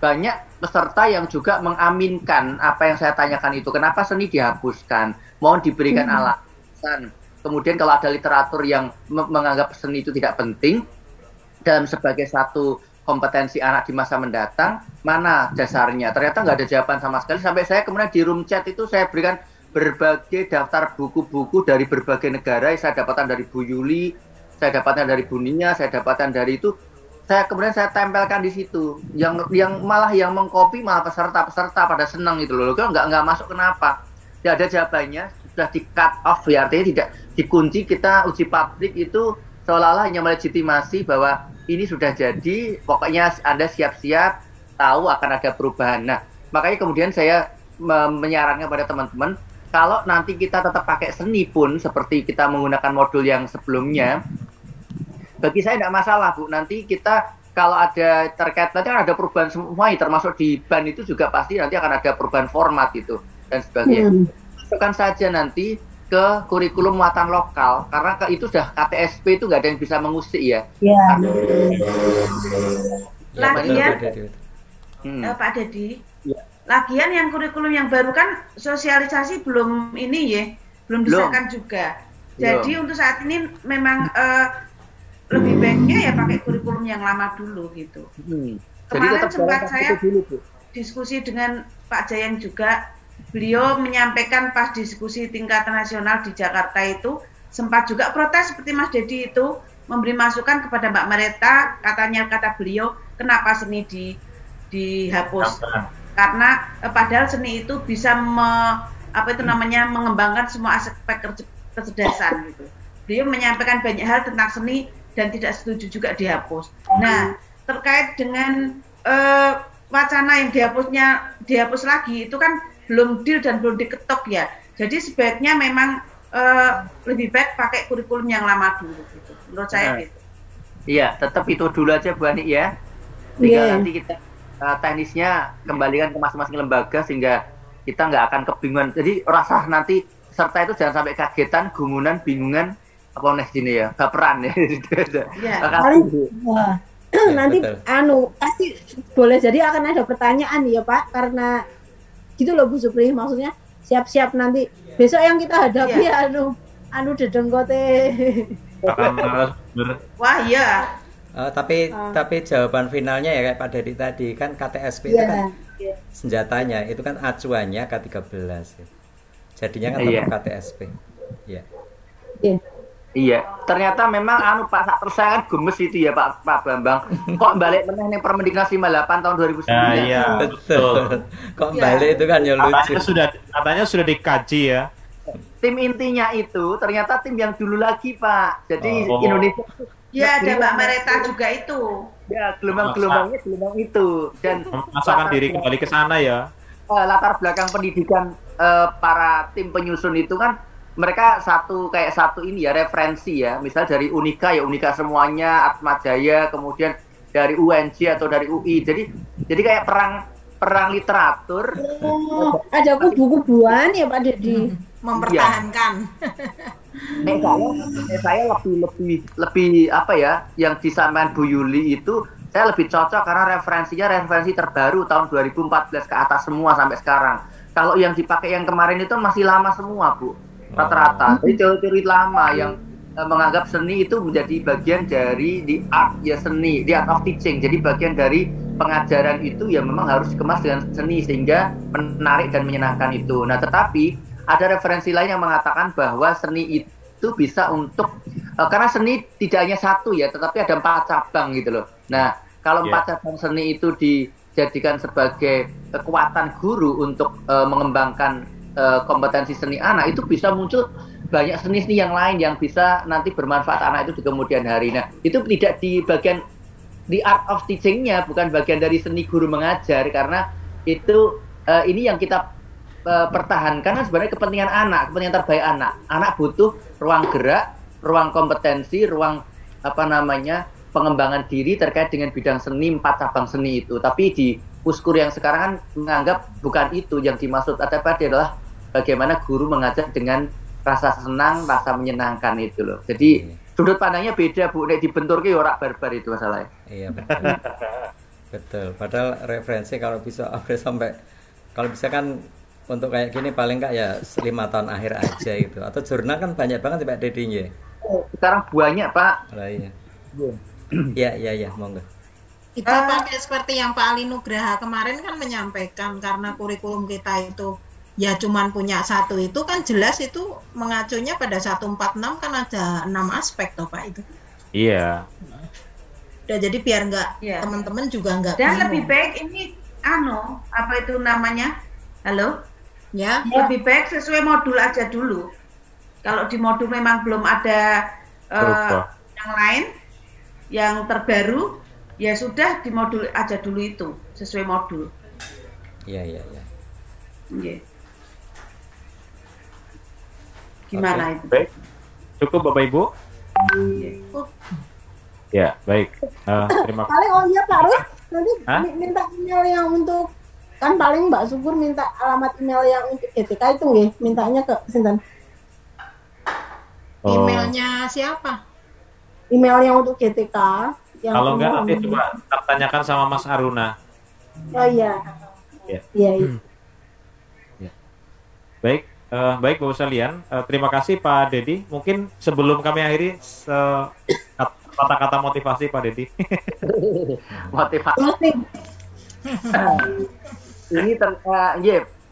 banyak peserta yang juga mengaminkan apa yang saya tanyakan itu. Kenapa seni dihapuskan? Mohon diberikan alasan. Kemudian kalau ada literatur yang menganggap seni itu tidak penting dalam sebagai satu kompetensi anak di masa mendatang, mana dasarnya? Ternyata nggak ada jawaban sama sekali. Sampai saya kemudian di room chat itu saya berikan berbagai daftar buku-buku dari berbagai negara. Saya dapatkan dari Bu Yuli, saya dapatkan dari Bu Nia, saya dapatkan dari itu. Kemudian saya tempelkan di situ. Yang malah yang mengcopy malah peserta pada senang itu loh. Nggak masuk, kenapa? Tidak ada jawabannya. sudah di cut off ya, artinya tidak dikunci, kita uji publik itu seolah-olah hanya melegitimasi bahwa ini sudah jadi, pokoknya Anda siap-siap tahu akan ada perubahan. Nah, makanya kemudian saya menyarankan pada teman-teman, kalau nanti kita tetap pakai seni pun seperti kita menggunakan modul yang sebelumnya, bagi saya tidak masalah Bu. Nanti kita kalau ada terkait nanti akan ada perubahan semua, termasuk di BAN itu juga pasti nanti akan ada perubahan format itu dan sebagainya. Masukkan saja nanti ke kurikulum muatan lokal, karena itu sudah KTSP itu nggak ada yang bisa mengusik ya. Ya. Lagian Pak Dedi, lagian yang kurikulum yang baru kan sosialisasi belum ini ya, belum disahkan juga. Jadi untuk saat ini memang lebih baiknya ya pakai kurikulum yang lama dulu gitu. Kemarin sempat saya diskusi dengan Pak Jayan juga, beliau menyampaikan pas diskusi tingkat nasional di Jakarta itu sempat juga protes seperti Mas Dedi itu, memberi masukan kepada Mbak Mareta, kata beliau kenapa seni dihapus, karena padahal seni itu bisa mengembangkan semua aspek kecerdasan gitu. Beliau menyampaikan banyak hal tentang seni dan tidak setuju juga dihapus. Nah, terkait dengan wacana yang dihapus lagi itu kan belum deal dan belum diketok ya. Jadi sebaiknya memang lebih baik pakai kurikulum yang lama dulu gitu. Menurut saya gitu. Iya, tetap itu dulu aja Bu Ani ya. Tinggal nanti kita teknisnya kembalikan ke masing-masing lembaga sehingga kita nggak akan kebingungan. Jadi rasa nanti peserta itu jangan sampai kagetan, gumunan, bingungan, apa nih sini ya, baperan ya. Nanti pasti boleh jadi akan ada pertanyaan ya Pak, karena gitu loh Bu Supri, maksudnya siap-siap nanti besok yang kita hadapi dedengkote. Wah iya. Tapi jawaban finalnya ya kayak Pak Dedi tadi kan KTSP itu kan senjatanya itu kan acuannya K13 ya. Jadinya kan tetap KTSP. Iya. Iya, ternyata memang Pak terus saya kan gemes itu ya Pak Bambang. Kok balik meneh ning Permendiknas 58 tahun 2009. Iya, betul. Kok balik itu kan ya lucu. Katanya sudah dikaji ya. Tim intinya itu ternyata tim yang dulu lagi Pak. Jadi Indonesia. Ya ada Mbak Mareta juga itu. Ya gelombang-gelombangnya gelombang itu dan memasakkan diri kembali ke sana ya. Latar belakang pendidikan para tim penyusun itu kan mereka satu ini ya referensi ya, misal dari Unika ya Unika semuanya, Atmajaya, kemudian dari UNJ atau dari UI, jadi kayak perang literatur. Ada buku-bukuan ya Pak Dedi mempertahankan. Saya lebih apa ya yang disampaikan Bu Yuli itu saya lebih cocok karena referensi terbaru tahun 2014 ke atas semua sampai sekarang. Kalau yang dipakai yang kemarin itu masih lama semua Bu. Rata-rata, jadi teori-teori lama yang menganggap seni itu menjadi bagian dari the art of teaching. Jadi bagian dari pengajaran itu ya memang harus dikemas dengan seni sehingga menarik dan menyenangkan itu. Nah, tetapi ada referensi lain yang mengatakan bahwa seni itu bisa untuk karena seni tidak hanya satu ya, tetapi ada 4 cabang gitu loh. Nah, kalau 4 cabang seni itu dijadikan sebagai kekuatan guru untuk mengembangkan kompetensi seni anak, itu bisa muncul banyak seni-seni yang lain yang bisa nanti bermanfaat anak itu di kemudian hari. Nah, itu tidak di bagian the art of teaching-nya, bukan bagian dari seni guru mengajar, karena itu ini yang kita pertahankan kan sebenarnya kepentingan kepentingan terbaik anak. Anak butuh ruang gerak, ruang kompetensi, ruang pengembangan diri terkait dengan bidang seni, 4 cabang seni itu. Tapi di Puskur yang sekarang kan menganggap bukan itu yang dimaksud, tapi adalah bagaimana guru mengajar dengan rasa senang, rasa menyenangkan itu loh. Jadi sudut pandangnya beda Bu, nek dibenturke ora barbar itu masalahnya. Iya betul. Betul. Padahal referensi kalau bisa kan untuk kayak gini paling enggak ya 5 tahun akhir aja itu. Atau jurnal kan banyak banget Pak Dedinya. Sekarang banyak Pak. Iya. Iya, monggo. Kita pakai seperti yang Pak Ali Nugraha kemarin kan menyampaikan, karena kurikulum kita itu ya cuman punya 1 itu kan jelas itu mengacunya pada 146 kan ada 6 aspek toh Pak itu. Iya. Udah jadi biar teman-teman juga nggak dan bingung. Lebih baik ini apa itu namanya? Halo? Ya. Lebih baik sesuai modul aja dulu. Kalau di modul memang belum ada yang lain, yang terbaru, ya sudah di modul aja dulu itu sesuai modul. Iya. Iya. Gimana itu? Baik. Cukup Bapak Ibu? Iya. Ya, baik. Terima kasih. Paling iya Pak Rus, nanti minta email yang untuk, kan paling Mbak Syukur minta alamat email yang untuk GTK itu nggih, mintanya ke sinten? Emailnya siapa? Email yang untuk GTK. Yang kalau enggak nanti coba tanyakan sama Mas Aruna. Oh iya. Iya. Baik, baik Bapak sekalian. Terima kasih Pak Dedi. Mungkin sebelum kami akhiri kata-kata motivasi Pak Dedi. Motivasi. Ini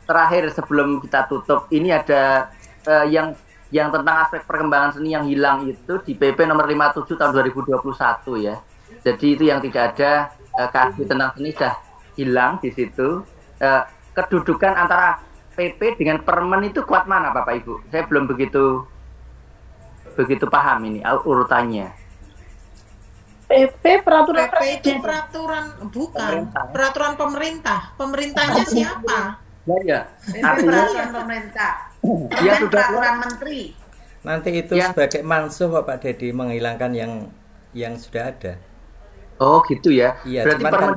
terakhir sebelum kita tutup. Ini ada yang tentang aspek perkembangan seni yang hilang itu di PP nomor 57 tahun 2021 ya. Jadi itu yang tidak ada kasus tentang seni sudah hilang di situ. Kedudukan antara PP dengan permen itu kuat mana Bapak Ibu? Saya belum begitu paham ini urutannya. PP peraturan PP itu peraturan bukan peraturan pemerintah. Pemerintahnya siapa? Ya. Peraturan pemerintah. Ya sudah peraturan menteri. Nanti itu sebagai mansuh Pak Dedi menghilangkan yang sudah ada. Oh gitu ya. Iya, berarti cuman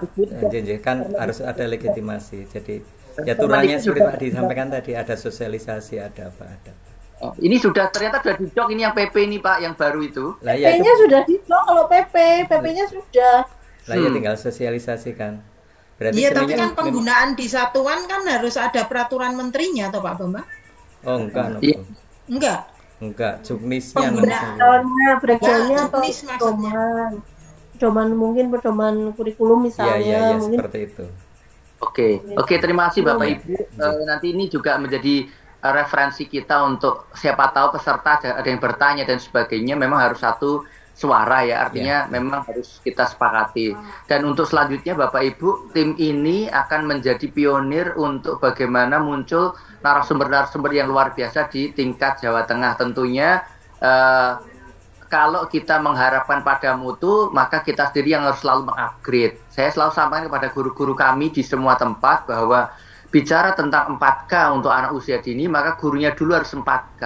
kan harus ada legitimasi. Jadi ya turunannya seperti Pak disampaikan tadi, ada sosialisasi, ada apa ada. Oh, ini ternyata sudah dicok ini yang PP ini Pak yang baru itu. PP-nya sudah dicok kalau PP-nya sudah. Lah ya tinggal sosialisasikan. Berarti iya, tapi kan penggunaan di satuan kan harus ada peraturan menterinya atau Pak Bambang? Oh enggak, iya. Enggak, juknisnya penggunaannya breakdownnya atau pedoman mungkin pedoman kurikulum misalnya. Iya, mungkin seperti itu. Oke, terima kasih Bapak Ibu. Nanti ini juga menjadi referensi kita untuk siapa tahu peserta ada yang bertanya dan sebagainya, memang harus satu suara ya, artinya memang harus kita sepakati. Dan untuk selanjutnya Bapak Ibu, tim ini akan menjadi pionir untuk bagaimana muncul narasumber-narasumber yang luar biasa di tingkat Jawa Tengah. Tentunya kalau kita mengharapkan pada mutu, maka kita sendiri yang harus selalu mengupgrade. Saya selalu sampaikan kepada guru-guru kami di semua tempat bahwa bicara tentang 4K untuk anak usia dini, maka gurunya dulu harus 4K.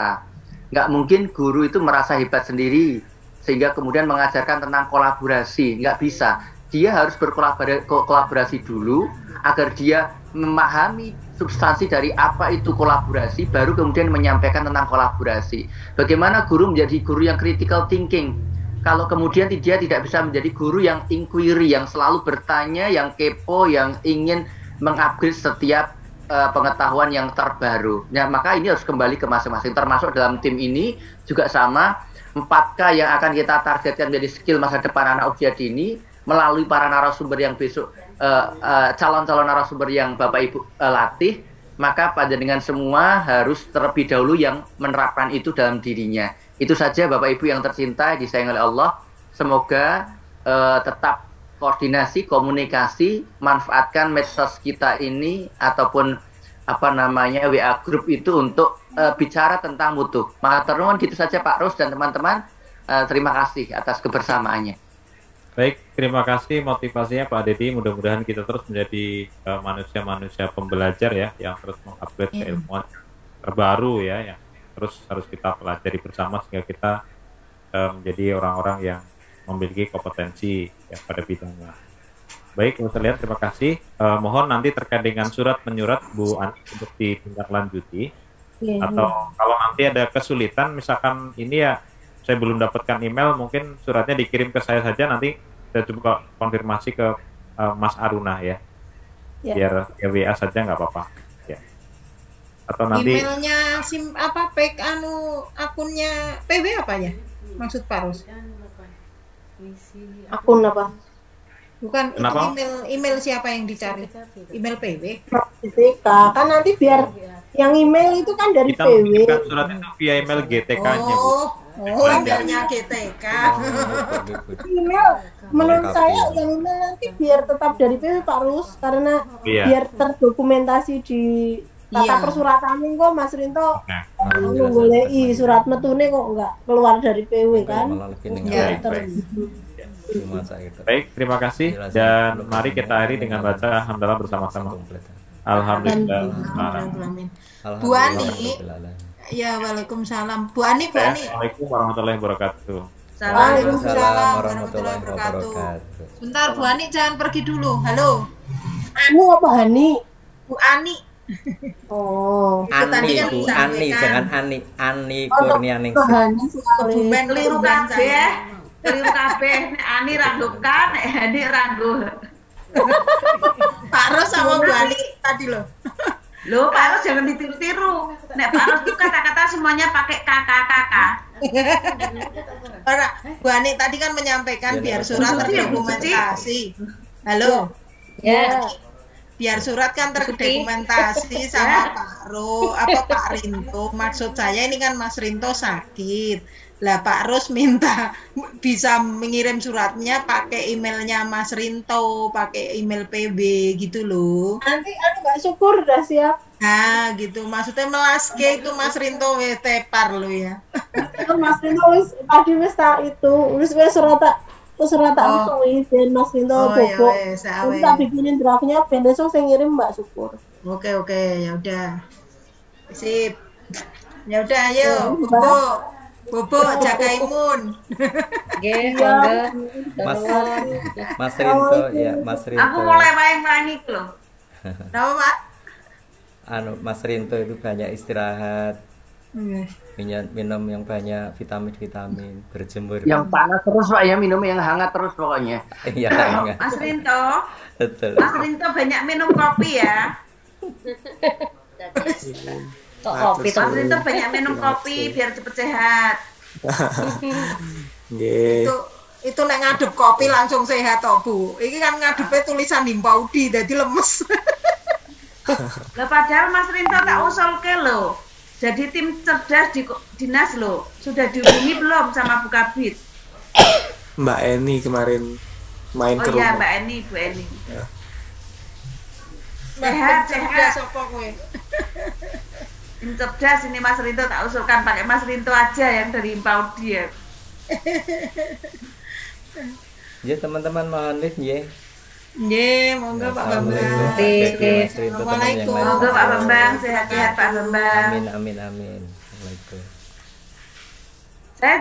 Nggak mungkin guru itu merasa hebat sendiri, sehingga kemudian mengajarkan tentang kolaborasi. Nggak bisa. Dia harus berkolaborasi dulu, agar dia memahami substansi dari apa itu kolaborasi, baru kemudian menyampaikan tentang kolaborasi. Bagaimana guru menjadi guru yang critical thinking, kalau kemudian dia tidak bisa menjadi guru yang inquiry, yang selalu bertanya, yang kepo, yang ingin mengupgrade setiap pengetahuan yang terbaru. Nah, maka ini harus kembali ke masing-masing, termasuk dalam tim ini juga sama. 4K yang akan kita targetkan menjadi skill masa depan anak usia dini melalui para narasumber yang besok calon-calon narasumber yang Bapak Ibu latih, maka panjenengan semua harus terlebih dahulu yang menerapkan itu dalam dirinya. Itu saja Bapak Ibu yang tercinta, disayang oleh Allah. Semoga tetap koordinasi, komunikasi, manfaatkan medsos kita ini ataupun WA group itu untuk bicara tentang mutu. Maka terus gitu saja Pak Rus dan teman-teman. Terima kasih atas kebersamaannya. Baik, terima kasih motivasinya Pak Dedi. Mudah-mudahan kita terus menjadi manusia-manusia pembelajar ya, yang terus mengupgrade keilmuan terbaru ya, yang terus harus kita pelajari bersama sehingga kita menjadi orang-orang yang memiliki kompetensi ya pada bidangnya. Baik, Bu Selian, terima kasih. Mohon nanti terkait dengan surat menyurat Bu Ani untuk ditindaklanjuti. Atau kalau nanti ada kesulitan, misalkan ini ya saya belum dapatkan email, mungkin suratnya dikirim ke saya saja, nanti saya coba konfirmasi ke Mas Aruna ya. Biar ya WA saja nggak apa-apa. Ya. Atau nanti emailnya akunnya PW apa ya? Maksud Pak Rus? Akun apa? Bukan, itu email siapa yang dicari? Email PW. GTK. Kan nanti biar yang email itu kan dari kita PW. Kita surat itu via email GTK-nya, Bu. Emailnya GTK. Email menurut saya yang email nanti biar tetap dari PW Pak Rus, karena biar terdokumentasi di tata Iya. persuratannya kok Mas Rinto Nah, goleki surat metune kok enggak keluar dari PW kan. malah lebih Iya, ninggal baik. di masa itu. Baik, terima kasih dan mari kita akhiri dengan baca alhamdulillah bersama-sama. Alhamdulillah. Amin. Bu Ani. Ya, waalaikumsalam. Bu Ani, Bu Ani. Assalamualaikum warahmatullahi wabarakatuh. Waalaikumsalam warahmatullahi wabarakatuh. Bentar, Bu Ani jangan pergi dulu. Halo, Anu apa Hani? Bu Ani. Oh. Itu tadi Ani, kan Bu disampaikan. Ani, jangan Ani Kurnianingsih. Hani sekali. Kebumen Keliru kebumen kabeh. saya. Keliru kabeh. Nek Ani ranggukan, nek Hani ranggu. Pak Ros sama Bu Ani tadi loh. Loh, Pak Ros jangan ditiru-tiru. Nek Pak Ros itu kata-kata semuanya pakai kakak-kakak. Para Bu Ani tadi kan menyampaikan biar surat terdokumentasi. Halo, Ya. biar surat kan terdokumentasi sama Pak Ro, apa Pak Rinto. Maksud saya ini kan Mas Rinto sakit. Lah Pak Ros minta bisa mengirim suratnya pakai emailnya Mas Rinto, pakai email PB gitu loh. Nanti anu Mbak Syukur udah siap. Nah gitu, maksudnya melaske itu Mas Rinto wis tepar lo ya. Kan Mas Rinto wis tadi wis tak itu, wis surat langsung izin Mas Rinto bobo. wes, Nanti tak bikinin draftnya, ben besok saya ngirim Mbak Syukur. Oke, ya udah. Sip. Ya udah ayo, Ya, Bobo jaga imun. Nggih, monggo. Mas Nuwun. Mas Rinto ya, Mas Rinto. Aku mulai main-main iki loh. Nama Pak? Anu Mas Rinto itu banyak istirahat, minum yang banyak vitamin, berjemur. Yang panas terus Pak ya, minum yang hangat terus pokoknya. Iya, enggak. Mas Rinto, Betul. Mas Rinto banyak minum kopi ya. Tok kopi tok. Mas Rinto banyak minum kopi biar cepet sehat. Nggih. Itu nek ngadep kopi langsung sehat toh, Bu. Iki kan ngadepnya tulisan Himpaudi jadi lemes. Lah padahal Mas Rinto tak usulke loh. Jadi tim cerdas di dinas loh. Sudah dihubungi belum sama Bu Kabit? Mbak Eni kemarin main Oh ke iya rumah. Mbak Eni, Bu Eni. Ya. Sehat, Cerdas sehat. apa kowe? Tim cerdas ini Mas Rinto tak usulkan pakai Mas Rinto aja yang dari Himpaudi ya. Ya teman-teman mohon lift ya. Nggih, monggo Pak Bambang. Assalamualaikum. Monggo Pak Bambang, sehat-sehat Pak Bambang. Amin. Assalamualaikum. Saya